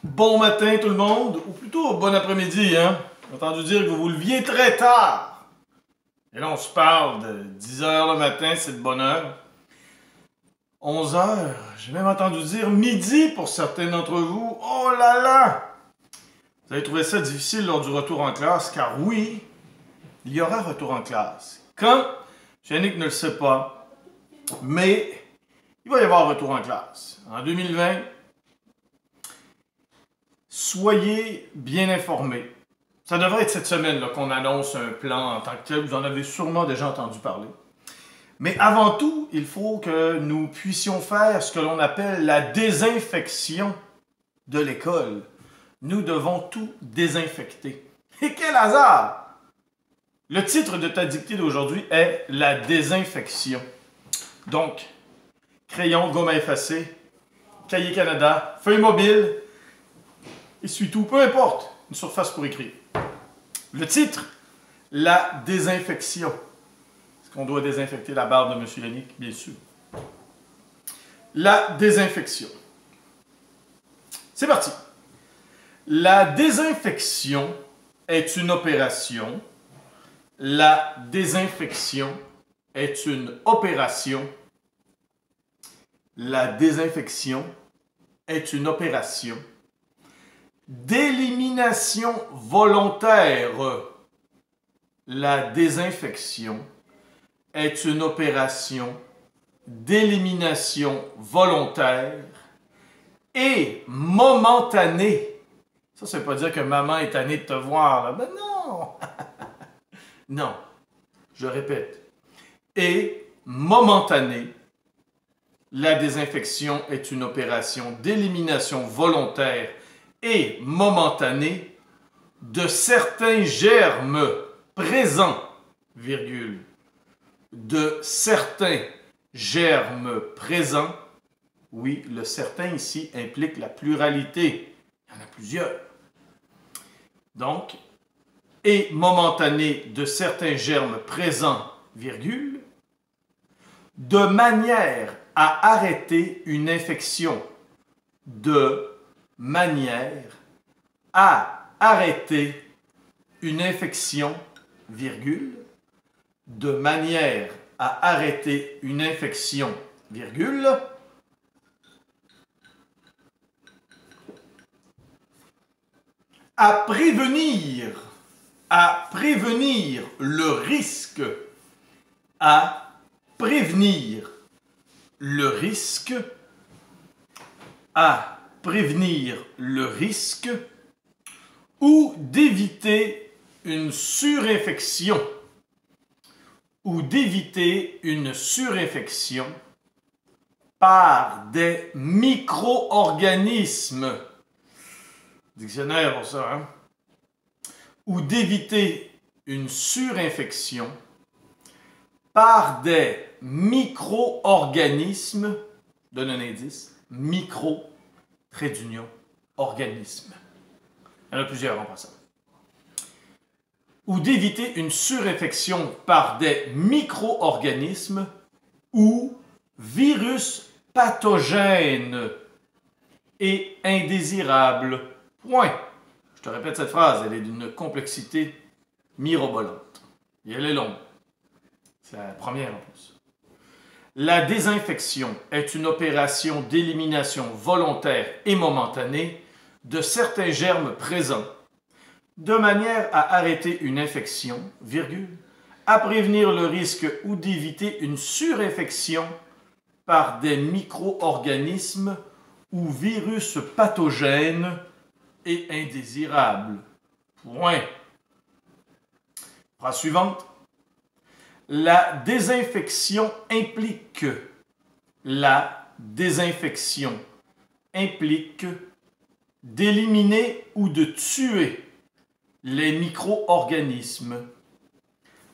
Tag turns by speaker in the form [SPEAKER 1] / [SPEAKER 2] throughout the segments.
[SPEAKER 1] Bon matin tout le monde, ou plutôt bon après-midi, hein? J'ai entendu dire que vous vous leviez très tard. Et là, on se parle de 10 heures le matin, c'est de bonne heure. 11 heures, j'ai même entendu dire midi pour certains d'entre vous. Oh là là! Vous allez trouver ça difficile lors du retour en classe, car oui, il y aura retour en classe. Quand? Yannick ne le sait pas, mais il va y avoir retour en classe. En 2020, soyez bien informés. Ça devrait être cette semaine qu'on annonce un plan en tant que tel. Vous en avez sûrement déjà entendu parler. Mais avant tout, il faut que nous puissions faire ce que l'on appelle la désinfection de l'école. Nous devons tout désinfecter. Et quel hasard! Le titre de ta dictée d'aujourd'hui est la désinfection. Donc, crayon, gomme à effacer, cahier Canada, feuille mobile, essuie-tout, peu importe, une surface pour écrire. Le titre, la désinfection. Est-ce qu'on doit désinfecter la barbe de M. Yannick? Bien sûr. La désinfection. C'est parti. La désinfection est une opération. La désinfection est une opération. La désinfection est une opération d'élimination volontaire. La désinfection est une opération d'élimination volontaire et momentanée. Ça veut pas dire que maman est tannée de te voir. Là. Ben non! Non. Je répète. Et momentanée. La désinfection est une opération d'élimination volontaire et momentanée de certains germes présents, virgule, de certains germes présents. Oui, le certain ici implique la pluralité. Il y en a plusieurs. Donc, et momentanée de certains germes présents, virgule, de manière à arrêter une infection. De manière à arrêter une infection, virgule, de manière à arrêter une infection, virgule, à prévenir le risque, à prévenir le risque, à prévenir le risque ou d'éviter une surinfection par des micro-organismes. Dictionnaire pour ça, hein? Ou d'éviter une surinfection par des micro-organismes, donne un indice, micro, trait d'union, organisme. Il y en a plusieurs en passant. Ou d'éviter une surinfection par des micro-organismes ou virus pathogènes et indésirables. Point. Je te répète cette phrase, elle est d'une complexité mirobolante. Et elle est longue. C'est la première en plus. La désinfection est une opération d'élimination volontaire et momentanée de certains germes présents, de manière à arrêter une infection, virgule, à prévenir le risque ou d'éviter une surinfection par des micro-organismes ou virus pathogènes et indésirables. Point. Phrase suivante. La désinfection implique d'éliminer ou de tuer les micro-organismes.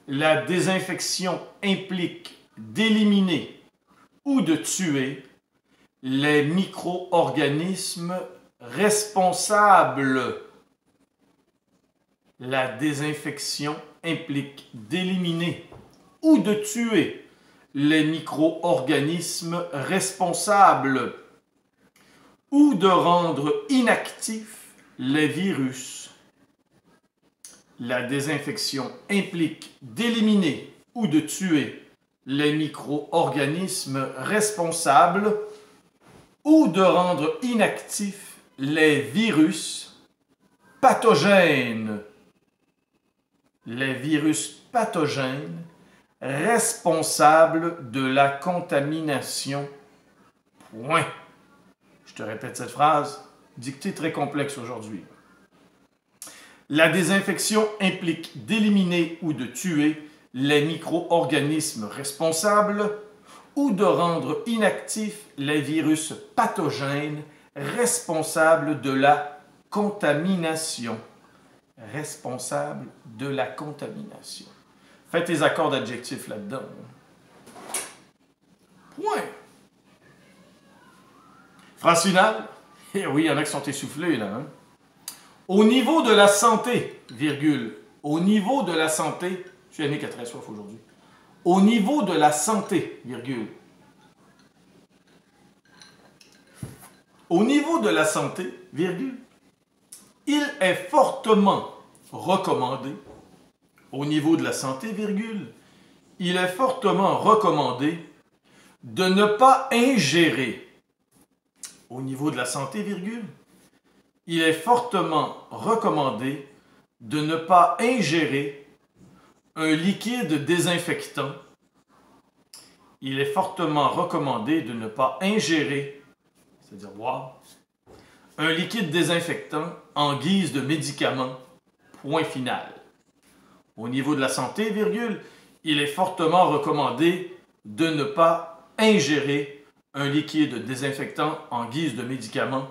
[SPEAKER 1] La désinfection implique d'éliminer ou de tuer les micro-organismes responsables. La désinfection implique d'éliminer ou de tuer les micro-organismes responsables ou de rendre inactifs les virus. La désinfection implique d'éliminer ou de tuer les micro-organismes responsables ou de rendre inactifs les virus pathogènes. Les virus pathogènes responsables de la contamination. Point. Je te répète cette phrase, dictée très complexe aujourd'hui. La désinfection implique d'éliminer ou de tuer les micro-organismes responsables ou de rendre inactifs les virus pathogènes responsables de la contamination. Responsable de la contamination. Fais tes accords d'adjectifs là-dedans. Point. Phrase finale. Eh oui, il y en a qui sont essoufflés, là. Hein? Au niveau de la santé, virgule. Au niveau de la santé, je suis Yannick à très soif aujourd'hui. Au niveau de la santé, virgule. Au niveau de la santé, virgule. Il est fortement recommandé, au niveau de la santé, virgule, il est fortement recommandé de ne pas ingérer, au niveau de la santé, virgule, il est fortement recommandé de ne pas ingérer un liquide désinfectant. Il est fortement recommandé de ne pas ingérer, c'est-à-dire boire, un liquide désinfectant en guise de médicament, point final. Au niveau de la santé, virgule, il est fortement recommandé de ne pas ingérer un liquide désinfectant en guise de médicament,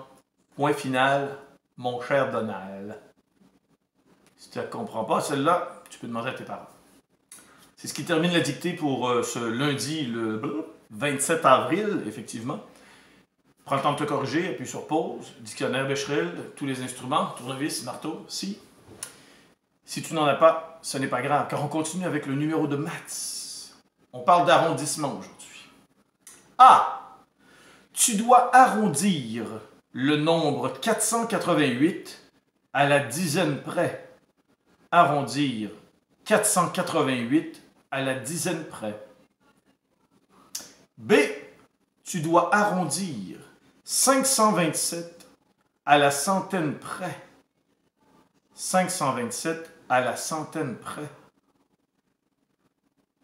[SPEAKER 1] point final, mon cher Donald. Si tu ne comprends pas celle-là, tu peux demander à tes parents. C'est ce qui termine la dictée pour ce lundi, le 27 avril, effectivement. Prends le temps de te corriger, appuie sur pause, dictionnaire Becherel, tous les instruments, tournevis, marteau, si. Si tu n'en as pas, ce n'est pas grave, car on continue avec le numéro de maths. On parle d'arrondissement aujourd'hui. A. Tu dois arrondir le nombre 488 à la dizaine près. Arrondir 488 à la dizaine près. B. Tu dois arrondir 527 à la centaine près. 527 à la centaine près.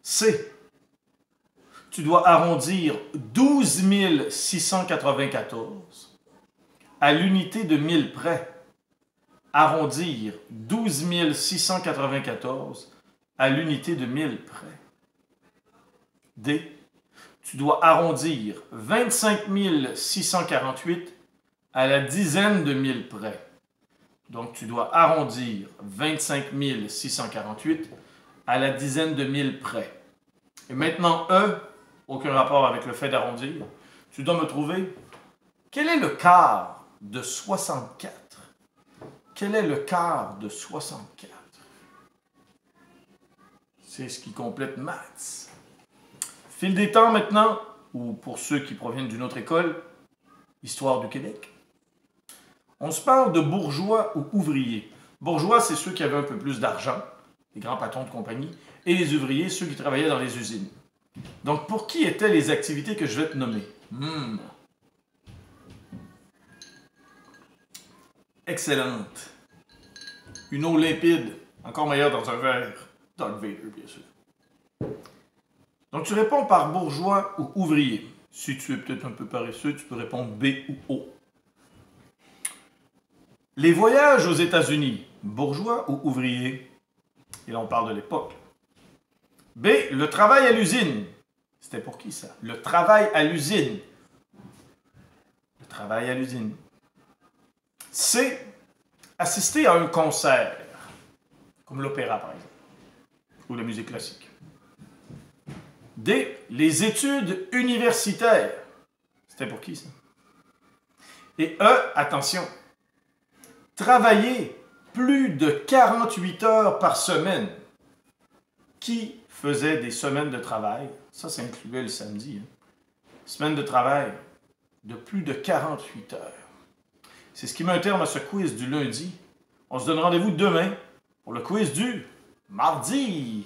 [SPEAKER 1] C. Tu dois arrondir 12 694 à l'unité de 1000 près. Arrondir 12 694 à l'unité de 1000 près. D. Tu dois arrondir 25 648 à la dizaine de 1000 près. Donc, tu dois arrondir 25 648 à la dizaine de 1000 près. Et maintenant, E, aucun rapport avec le fait d'arrondir. Tu dois me trouver quel est le quart de 64. Quel est le quart de 64? C'est ce qui complète maths. Fil des temps maintenant, ou pour ceux qui proviennent d'une autre école, Histoire du Québec. On se parle de bourgeois ou ouvriers. Bourgeois, c'est ceux qui avaient un peu plus d'argent, les grands patrons de compagnie, et les ouvriers, ceux qui travaillaient dans les usines. Donc, pour qui étaient les activités que je vais te nommer? Excellente. Une eau limpide, encore meilleure dans un verre. Darth Vader, bien sûr. Donc, tu réponds par bourgeois ou ouvrier. Si tu es peut-être un peu paresseux, tu peux répondre B ou O. Les voyages aux États-Unis, bourgeois ou ouvrier? Et là, on parle de l'époque. B, le travail à l'usine. C'était pour qui, ça? Le travail à l'usine. Le travail à l'usine. C, assister à un concert, comme l'opéra, par exemple, ou la musique classique. D, les études universitaires. C'était pour qui, ça? Et E, attention, travailler plus de 48 heures par semaine. Qui faisait des semaines de travail? Ça incluait le samedi. Semaine de travail de plus de 48 heures. C'est ce qui met un terme à ce quiz du lundi. On se donne rendez-vous demain pour le quiz du mardi.